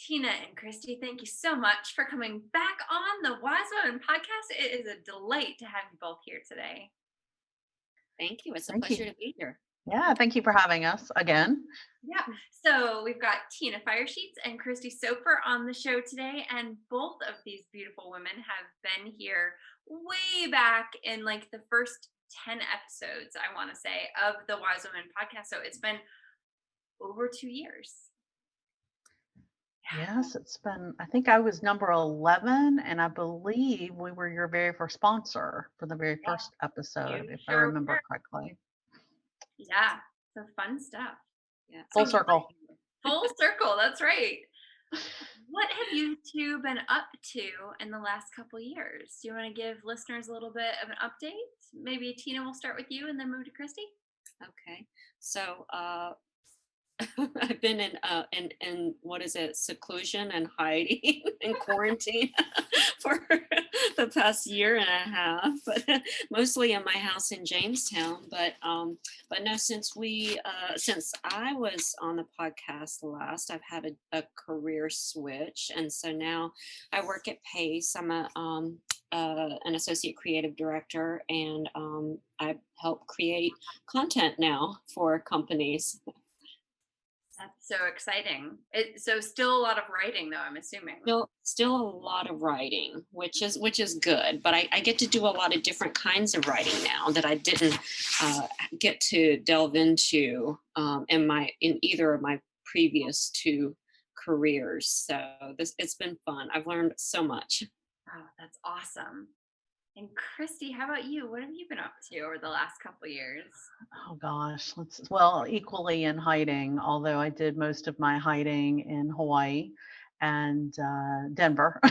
Tina and Christy, thank you so much for coming back on the Wise Women podcast. It is a delight to have you both here today. Thank you. It's a Thank pleasure you. to be here. Yeah, thank you for having us again. Yeah, so we've got Tina Firesheets and Christy Soper on the show today, and both of these beautiful women have been here way back in like the first 10 episodes, I want to say, of the Wise Women podcast. So it's been over 2 years. Yes, it's been, I think I was number 11, and I believe we were your very first sponsor for the very first episode, You if I sure remember were. correctly. Yeah, so fun stuff. Yeah. Full circle. Full circle, that's right. What have you two been up to in the last couple years? Do you want to give listeners a little bit of an update? Maybe Tina, will start with you and then move to Christy. Okay. So I've been in what is it, seclusion and hiding in quarantine for the past year and a half, but mostly in my house in Jamestown. But no, since I was on the podcast last, I've had a career switch, and so now I work at Pace. I'm an associate creative director, and I help create content now for companies. That's so exciting. So still a lot of writing, though, I'm assuming. Still a lot of writing, which is good, but I get to do a lot of different kinds of writing now that I didn't get to delve into in either of my previous two careers. So it's been fun. I've learned so much. Oh, that's awesome. And Christy, how about you? What have you been up to over the last couple years? Oh gosh, well, equally in hiding, although I did most of my hiding in Hawaii and Denver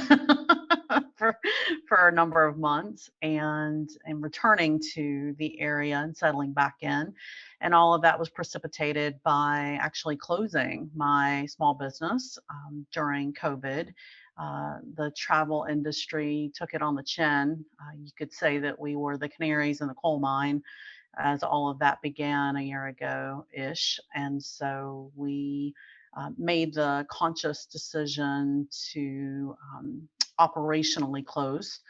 for a number of months, and returning to the area and settling back in. And all of that was precipitated by actually closing my small business during COVID. The travel industry took it on the chin. You could say that we were the canaries in the coal mine as all of that began a year ago ish. And so we made the conscious decision to operationally close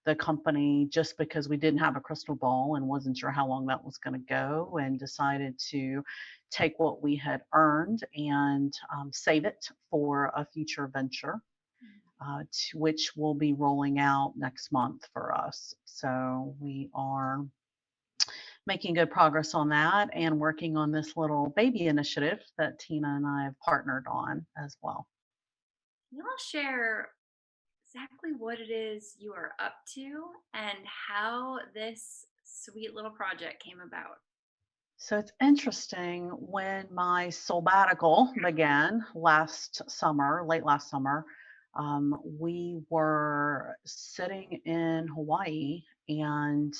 the company just because we didn't have a crystal ball and wasn't sure how long that was going to go, and decided to take what we had earned and save it for a future venture. Which will be rolling out next month for us. So we are making good progress on that and working on this little baby initiative that Tina and I have partnered on as well. Can you all share exactly what it is you are up to and how this sweet little project came about? So it's interesting, when my sabbatical began last summer, late last summer, we were sitting in Hawaii, and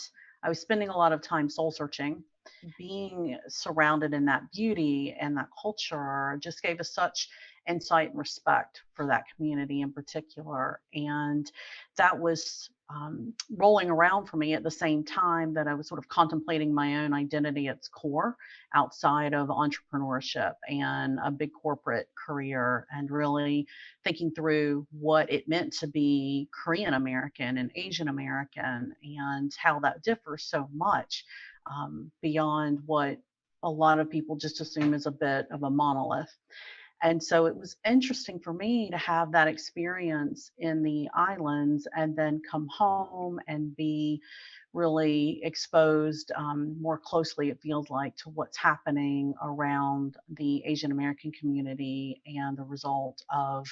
I was spending a lot of time soul searching. Being surrounded in that beauty and that culture just gave us such insight and respect for that community in particular. And that was rolling around for me at the same time that I was sort of contemplating my own identity at its core outside of entrepreneurship and a big corporate career, and really thinking through what it meant to be Korean American and Asian American and how that differs so much beyond what a lot of people just assume is a bit of a monolith. And so it was interesting for me to have that experience in the islands and then come home and be really exposed more closely, it feels like, to what's happening around the Asian American community and the result of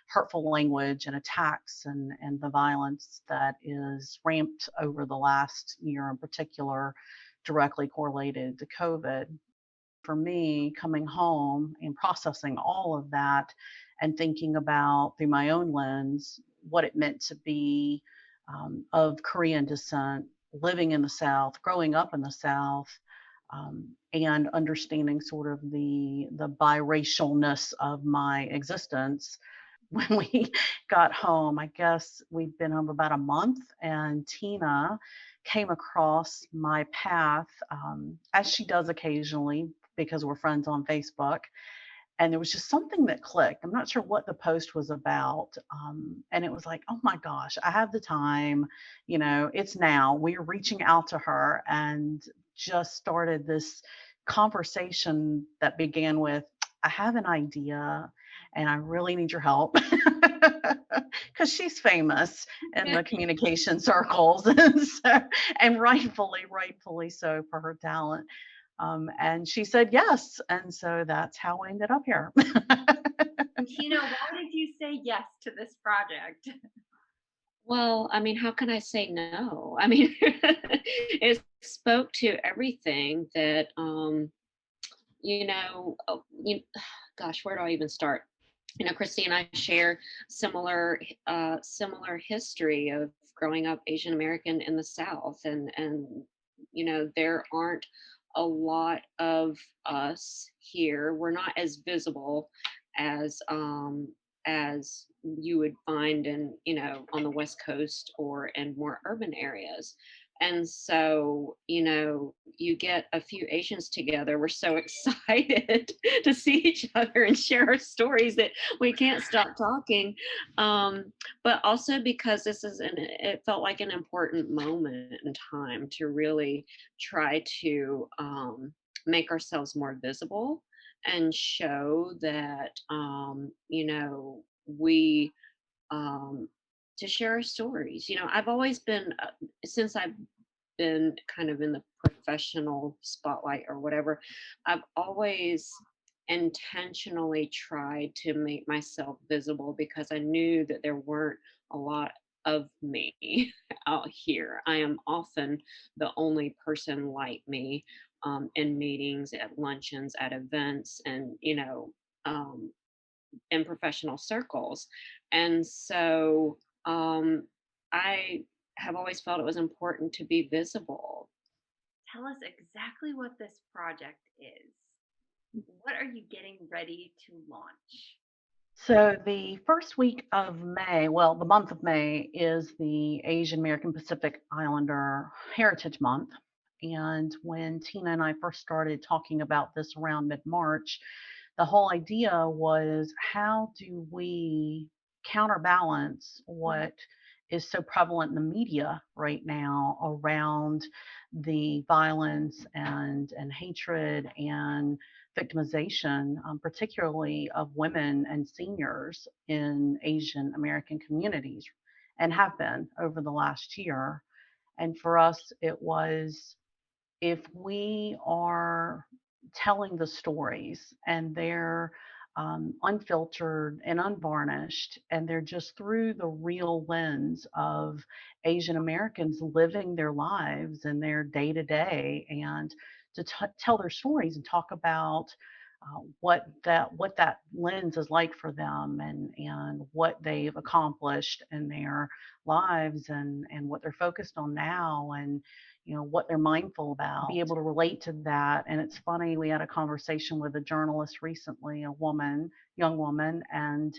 hurtful language and attacks and the violence that is ramped over the last year in particular, directly correlated to COVID. For me, coming home and processing all of that and thinking about through my own lens what it meant to be of Korean descent, living in the South, growing up in the South, and understanding sort of the biracialness of my existence. When we got home, I guess we'd been home about a month, and Tina came across my path, as she does occasionally because we're friends on Facebook. And there was just something that clicked. I'm not sure what the post was about. And it was like, oh my gosh, I have the time. It's now. We're reaching out to her and just started this conversation that began with, I have an idea and I really need your help. Because she's famous in the communication circles. And rightfully so for her talent. And she said yes. And so that's how I ended up here. Tina, why did you say yes to this project? Well, I mean, how can I say no? I mean, it spoke to everything that, gosh, where do I even start? Christy and I share similar history of growing up Asian American in the South, and there aren't a lot of us here. We're not as visible as you would find in on the West Coast or in more urban areas. And so, you get a few Asians together. We're so excited to see each other and share our stories that we can't stop talking. But also because it felt like an important moment in time to really try to make ourselves more visible and show that, we to share our stories. I've always been, since I've been kind of in the professional spotlight or whatever, I've always intentionally tried to make myself visible because I knew that there weren't a lot of me out here. I am often the only person like me, in meetings, at luncheons, at events, and um, in professional circles. And so, I have always felt it was important to be visible. Tell us exactly what this project is. What are you getting ready to launch? So the first week of May, well, the month of May is the Asian American Pacific Islander Heritage Month. And when Tina and I first started talking about this around mid-March, the whole idea was, how do we counterbalance what is so prevalent in the media right now around the violence and hatred and victimization, particularly of women and seniors in Asian American communities, and have been over the last year. And for us, it was, if we are telling the stories and they're unfiltered and unvarnished, and they're just through the real lens of Asian Americans living their lives and their day to day, and to tell their stories and talk about what that lens is like for them, and what they've accomplished in their lives, and what they're focused on now, and what they're mindful about, be able to relate to that. And it's funny, we had a conversation with a journalist recently, a young woman, and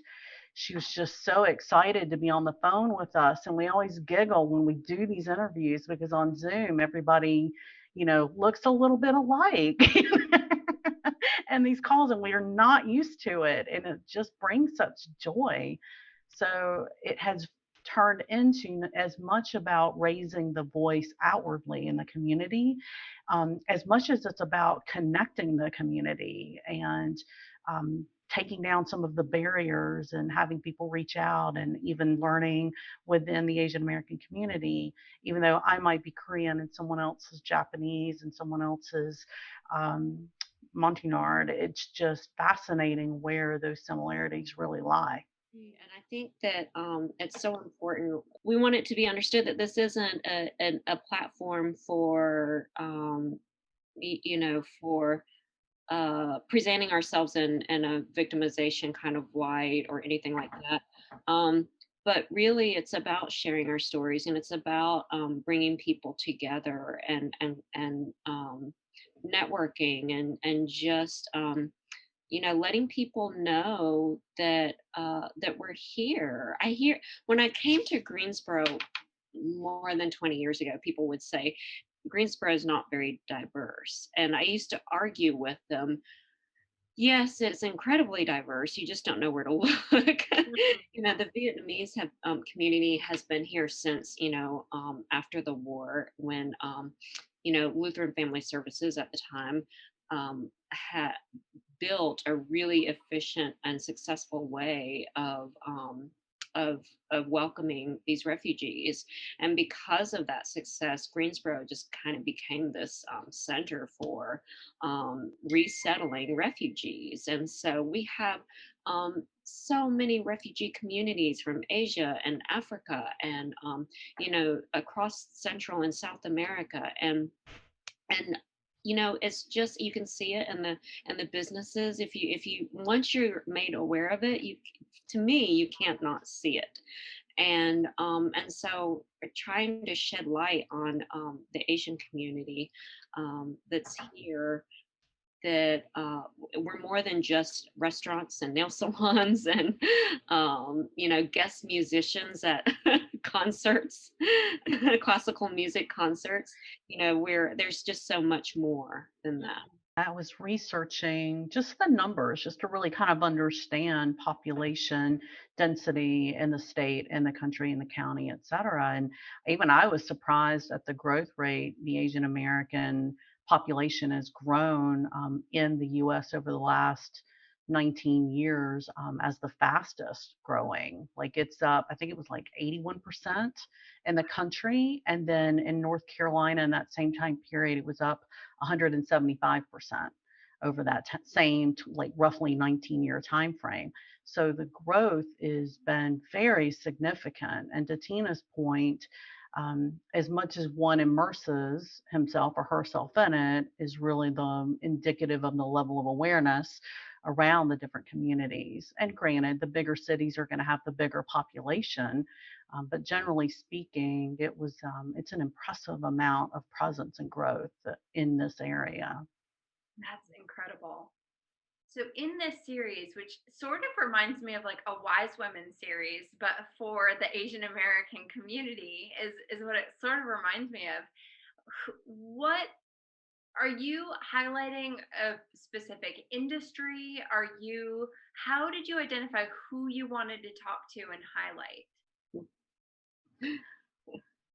she was just so excited to be on the phone with us. And we always giggle when we do these interviews, because on Zoom everybody looks a little bit alike. And these calls, and we are not used to it, and it just brings such joy. So it has turned into as much about raising the voice outwardly in the community, as much as it's about connecting the community, and taking down some of the barriers, and having people reach out, and even learning within the Asian American community, even though I might be Korean and someone else is Japanese and someone else is Montagnard. It's just fascinating where those similarities really lie. And I think that, it's so important. We want it to be understood that this isn't a platform for, for presenting ourselves in a victimization kind of light or anything like that. But really, it's about sharing our stories, and it's about, bringing people together, and networking, and just, letting people know that, that we're here. I hear when I came to Greensboro more than 20 years ago, people would say Greensboro is not very diverse, and I used to argue with them. Yes, it's incredibly diverse. You just don't know where to look. The Vietnamese have community has been here since after the war when Lutheran Family Services at the time had built a really efficient and successful way of of welcoming these refugees. And because of that success, Greensboro just kind of became this center for resettling refugees. And so we have so many refugee communities from Asia and Africa and across Central and South America. And it's just, you can see it in the businesses. If you once you're made aware of it, to me, you can't not see it. And so trying to shed light on the Asian community that's here, that we're more than just restaurants and nail salons and guest musicians at concerts, classical music concerts. Where there's just so much more than that. I was researching just the numbers, just to really kind of understand population density in the state, in the country, in the county, et cetera. And even I was surprised at the growth rate the Asian American population has grown in the US over the last 19 years as the fastest growing. Like it's up, I think it was like 81% in the country. And then in North Carolina in that same time period, it was up 175% over that same like roughly 19-year time frame. So the growth has been very significant. And to Tina's point, as much as one immerses himself or herself in it, is really the indicative of the level of awareness around the different communities. And granted, the bigger cities are going to have the bigger population, but generally speaking, it's an impressive amount of presence and growth in this area. That's incredible. So in this series, which sort of reminds me of like a Wise Women series, but for the Asian American community, is what it sort of reminds me of. What are you highlighting a specific industry? How did you identify who you wanted to talk to and highlight?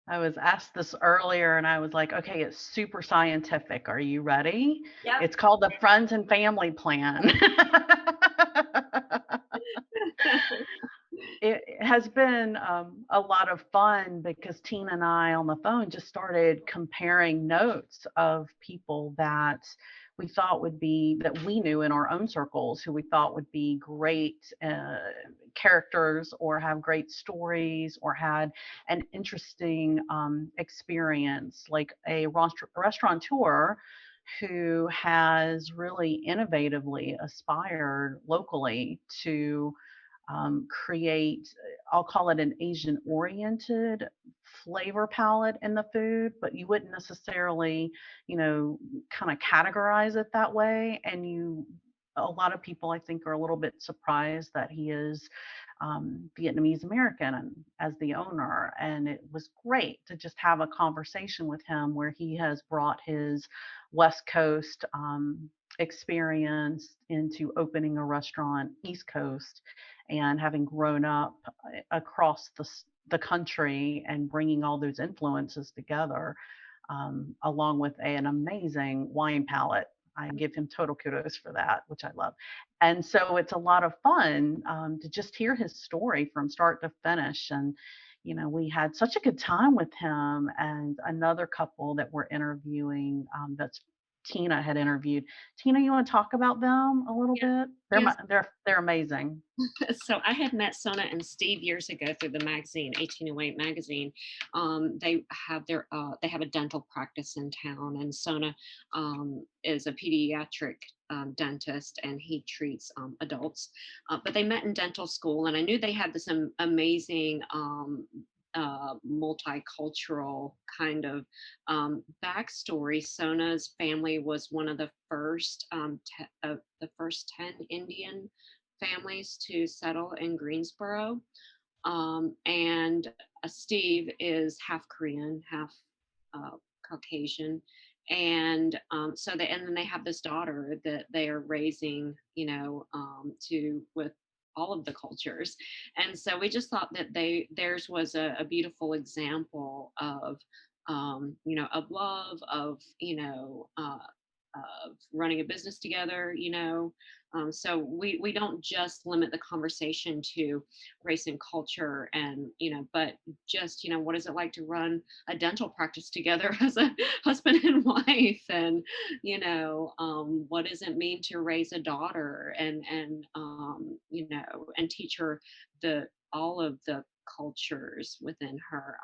I was asked this earlier and I was like, okay, it's super scientific. Are you ready? Yep. It's called the Friends and Family Plan. It has been a lot of fun because Tina and I on the phone just started comparing notes of people that that we knew in our own circles, who we thought would be great characters or have great stories or had an interesting experience, like a restaurateur who has really innovatively aspired locally to create, I'll call it an Asian oriented flavor palette in the food, but you wouldn't necessarily, kind of categorize it that way. A lot of people, I think, are a little bit surprised that he is Vietnamese American and as the owner. And it was great to just have a conversation with him where he has brought his West Coast experience into opening a restaurant East Coast, and having grown up across the country and bringing all those influences together, along with an amazing wine palette. I give him total kudos for that, which I love. And so it's a lot of fun to just hear his story from start to finish. And, we had such a good time with him and another couple that we're interviewing, that's Tina had interviewed. Tina, you want to talk about them a little bit? Yes. They're amazing. So I had met Sona and Steve years ago through the magazine, 1808 magazine. They have a dental practice in town, and Sona is a pediatric dentist, and he treats adults. But they met in dental school, and I knew they had this amazing multicultural kind of backstory. Sona's family was one of the first the first 10 Indian families to settle in Greensboro. And Steve is half Korean, half Caucasian. And and then they have this daughter that they are raising, to with all of the cultures. And so we just thought that theirs was a beautiful example of love, of running a business together. So we don't just limit the conversation to race and culture, and but just what is it like to run a dental practice together as a husband and wife, and what does it mean to raise a daughter, and teach her the all of the cultures within her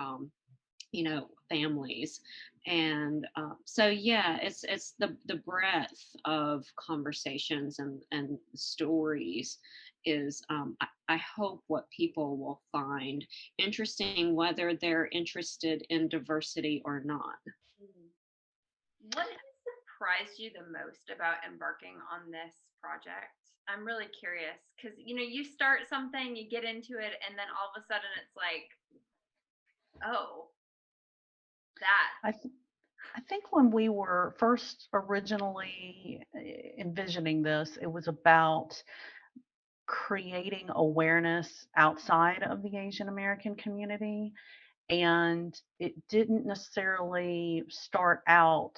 families. And so yeah, it's the breadth of conversations and stories is I hope what people will find interesting, whether they're interested in diversity or not. Mm. What has surprised you the most about embarking on this project? I'm really curious because you start something, you get into it, and then all of a sudden it's like, oh, that. I think when we were first originally envisioning this, it was about creating awareness outside of the Asian American community. And it didn't necessarily start out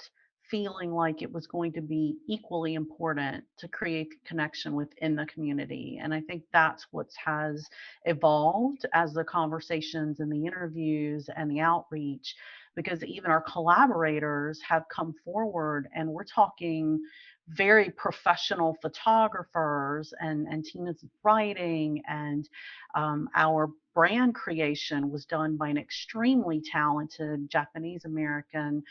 feeling like it was going to be equally important to create the connection within the community. And I think that's what has evolved as the conversations and the interviews and the outreach, because even our collaborators have come forward, and we're talking very professional photographers, and Tina's writing, and our brand creation was done by an extremely talented Japanese American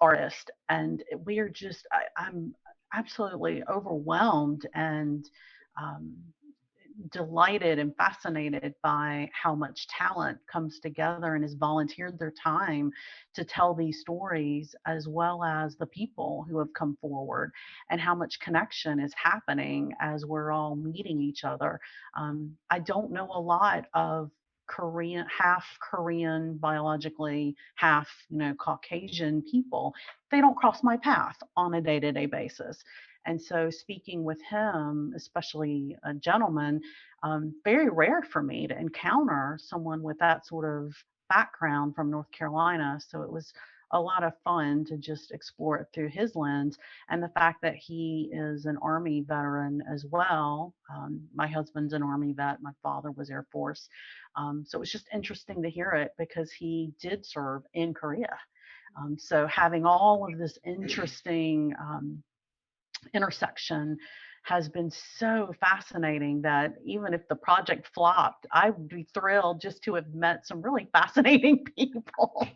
artist. And we are just, I'm absolutely overwhelmed and um, delighted and fascinated by how much talent comes together and has volunteered their time to tell these stories, as well as the people who have come forward, and how much connection is happening as we're all meeting each other. I don't know a lot of Korean, half Korean biologically, half, Caucasian people. They don't cross my path on a day-to-day basis. And so speaking with him, especially a gentleman, very rare for me to encounter someone with that sort of background from North Carolina. So it was a lot of fun to just explore it through his lens, and the fact that he is an Army veteran as well. My husband's an Army vet. My father was Air Force. So it was just interesting to hear it because he did serve in Korea. So having all of this interesting intersection has been so fascinating that even if the project flopped, I would be thrilled just to have met some really fascinating people.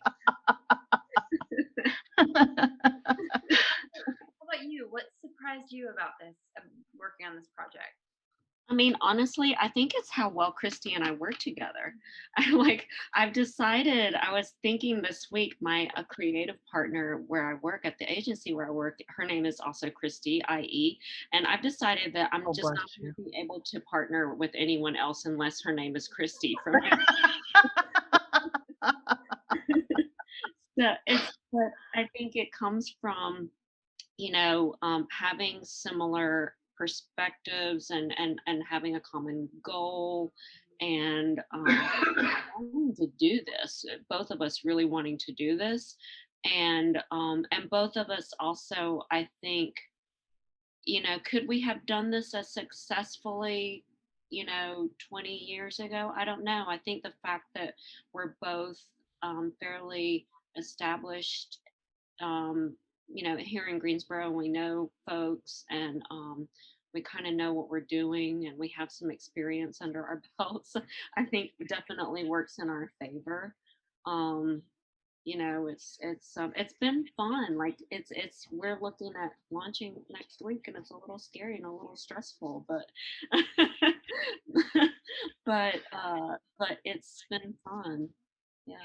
How about you? What surprised you about this, working on this project? I mean, honestly, I think it's how well Christy and I work together. I've decided, I was thinking this week, a creative partner where I work at the agency where I work, her name is also Christy, IE. And I've decided that I'm Oh, just bless not going you. to be able to partner with anyone else unless her name is Christy from but I think it comes from having similar perspectives, and having a common goal, and wanting to do this. Both of us really wanting to do this, and both of us also, I think, could we have done this as successfully, 20 years ago? I don't know. I think the fact that we're both fairly established, um, here in Greensboro, we know folks, and we kind of know what we're doing, and we have some experience under our belts. I think definitely works in our favor. Um, it's been fun. Like we're looking at launching next week, and it's a little scary and a little stressful, but but it's been fun. Yeah.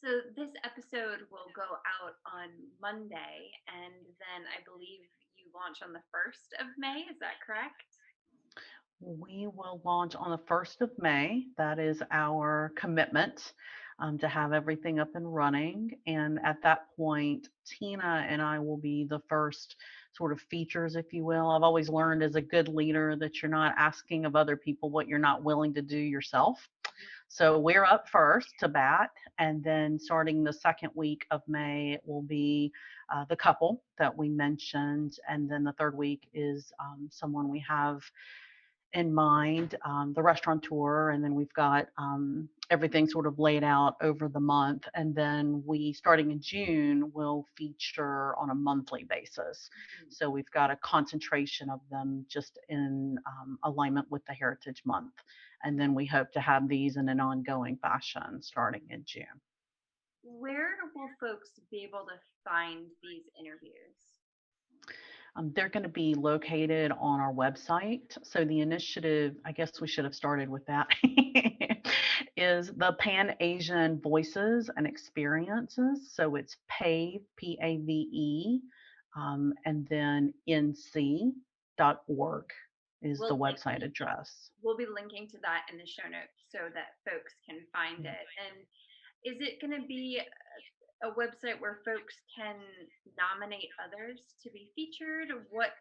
So this episode will go out on Monday, and then I believe you launch on the 1st of May. Is that correct? We will launch on the 1st of May. That is our commitment. to have everything up and running. And at that point, Tina and I will be the first sort of features, if you will. I've always learned as a good leader that you're not asking of other people what you're not willing to do yourself. So we're up first to bat, and then starting the second week of May, it will be the couple that we mentioned, and then the third week is someone we have in mind, the restaurateur, and then we've got everything sort of laid out over the month. And then we, starting in June, will feature on a monthly basis. So we've got a concentration of them just in alignment with the Heritage Month. And then we hope to have these in an ongoing fashion starting in June. Where will folks be able to find these interviews? They're going to be located on our website. So the initiative, I guess we should have started with that, is the Pan Asian Voices and Experiences. So it's PAVE, PAVE, and then nc.org is the website address. We'll be linking to that in the show notes so that folks can find it. And is it going to be a website where folks can nominate others to be featured? What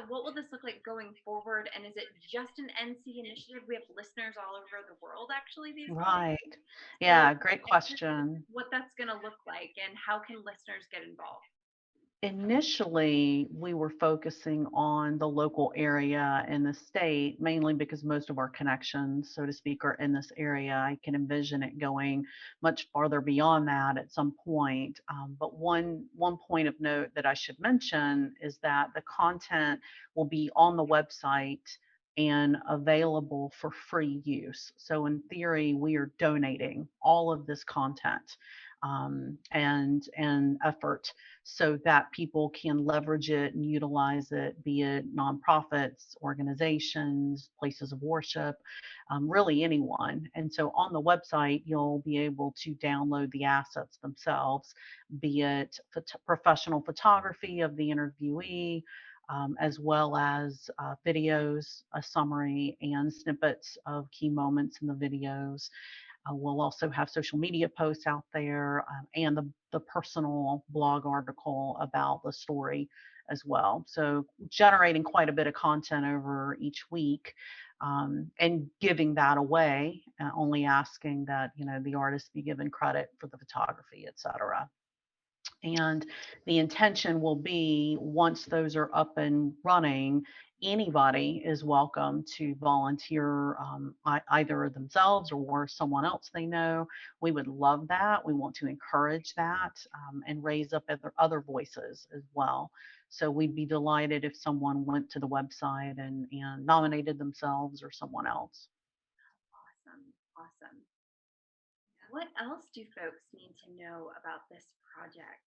will this look like going forward? And is it just an NC initiative? We have listeners all over the world actually these days. Right. Yeah, great question. What that's going to look like and how can listeners get involved? Initially, we were focusing on the local area in the state, mainly because most of our connections, so to speak, are in this area. I can envision it going much farther beyond that at some point. But one point of note that I should mention is that the content will be on the website and available for free use. So in theory, we are donating all of this content and effort so that people can leverage it and utilize it, be it nonprofits, organizations, places of worship, really anyone. And so on the website, you'll be able to download the assets themselves, be it professional photography of the interviewee, as well as videos, a summary, and snippets of key moments in the videos. We'll also have social media posts out there and the personal blog article about the story as well. So generating quite a bit of content over each week and giving that away, only asking that, the artist be given credit for the photography, et cetera. And the intention will be once those are up and running, anybody is welcome to volunteer either themselves or someone else they know. We would love that. We want to encourage that and raise up other voices as well. So we'd be delighted if someone went to the website and nominated themselves or someone else. Awesome. Awesome. What else do folks need to know about this project?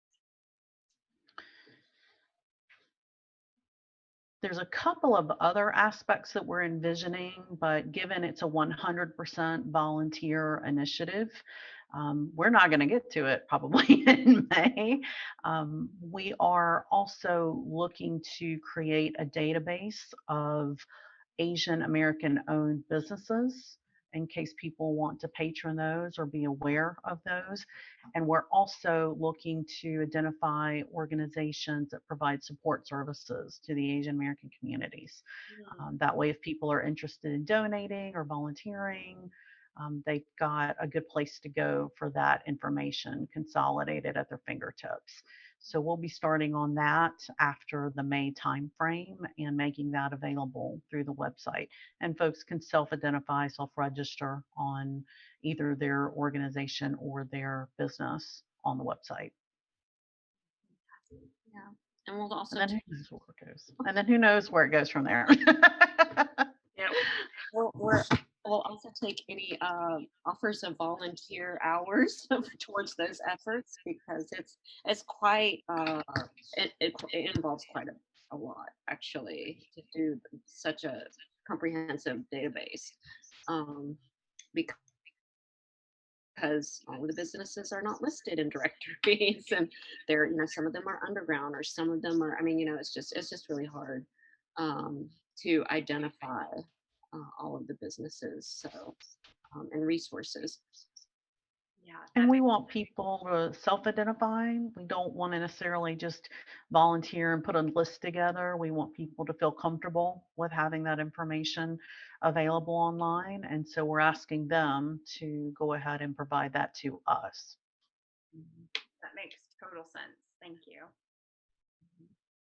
There's a couple of other aspects that we're envisioning, but given it's a 100% volunteer initiative, we're not going to get to it probably in May. We are also looking to create a database of Asian American owned businesses in case people want to patron those or be aware of those. And we're also looking to identify organizations that provide support services to the Asian American communities. That way, if people are interested in donating or volunteering, they've got a good place to go for that information consolidated at their fingertips. So we'll be starting on that after the May timeframe and making that available through the website. And folks can self-identify, self-register on either their organization or their business on the website. Yeah. And we'll also and then who knows where it goes. And then who knows where it goes from there. Yeah. We'll also take any offers of volunteer hours towards those efforts because it's quite it involves quite a lot actually to do such a comprehensive database because all of the businesses are not listed in directories and they're some of them are underground or some of them are it's just really hard to identify all of the businesses and resources. Yeah, And that we makes want people to self-identify. We don't want to necessarily just volunteer and put a list together. We want people to feel comfortable with having that information available online. And so we're asking them to go ahead and provide that to us. that makes total sense. Thank you.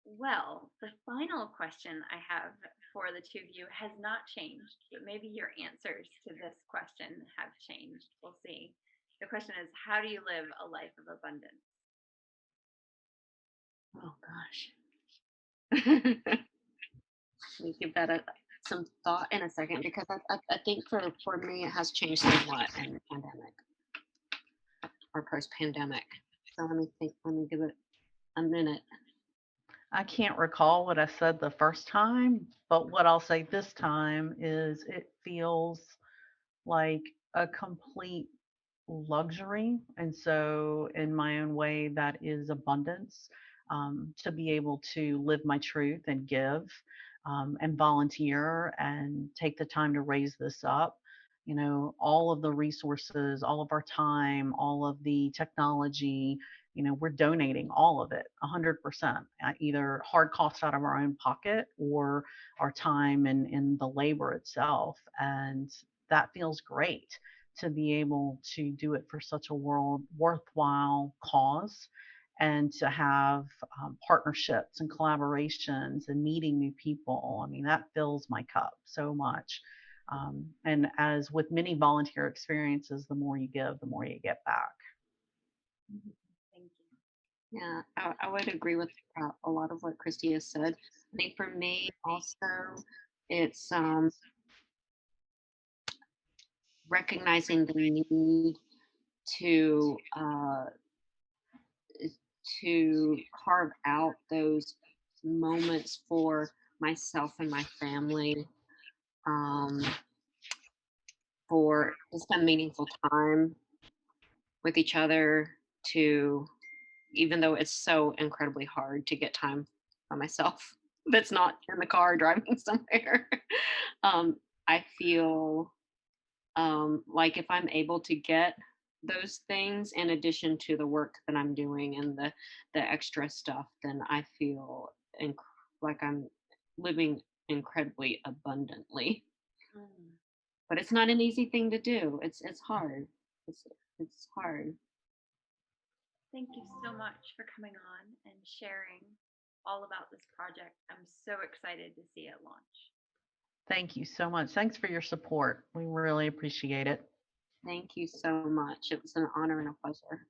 Well, the final question I have for the two of you has not changed, but maybe your answers to this question have changed. We'll see. The question is, how do you live a life of abundance? Oh gosh. Let me give that some thought in a second because I think for me it has changed somewhat in the pandemic or post pandemic. So let me think. Let me give it a minute. I can't recall what I said the first time, but what I'll say this time is it feels like a complete luxury. And so, in my own way, that is abundance, to be able to live my truth and give, and volunteer and take the time to raise this up. You know, all of the resources, all of our time, all of the technology, we're donating all of it 100%, either hard costs out of our own pocket or our time and in the labor itself. And that feels great to be able to do it for such a worthwhile cause and to have partnerships and collaborations and meeting new people. I mean, that fills my cup so much. And as with many volunteer experiences, the more you give, the more you get back. Thank you. Yeah, I would agree with a lot of what Christy has said. I think for me also, it's recognizing the need to carve out those moments for myself and my family, um, for just a meaningful time with each other. To even though it's so incredibly hard to get time by myself, that's not in the car driving somewhere. um, I feel like if I'm able to get those things in addition to the work that I'm doing and the extra stuff, then I feel like I'm living incredibly abundantly. Mm. But it's not an easy thing to do. It's hard. It's it's hard. Thank you so much for coming on and sharing all about this project. I'm so excited to see it launch. Thank you so much. Thanks for your support. We really appreciate it. Thank you so much. It was an honor and a pleasure.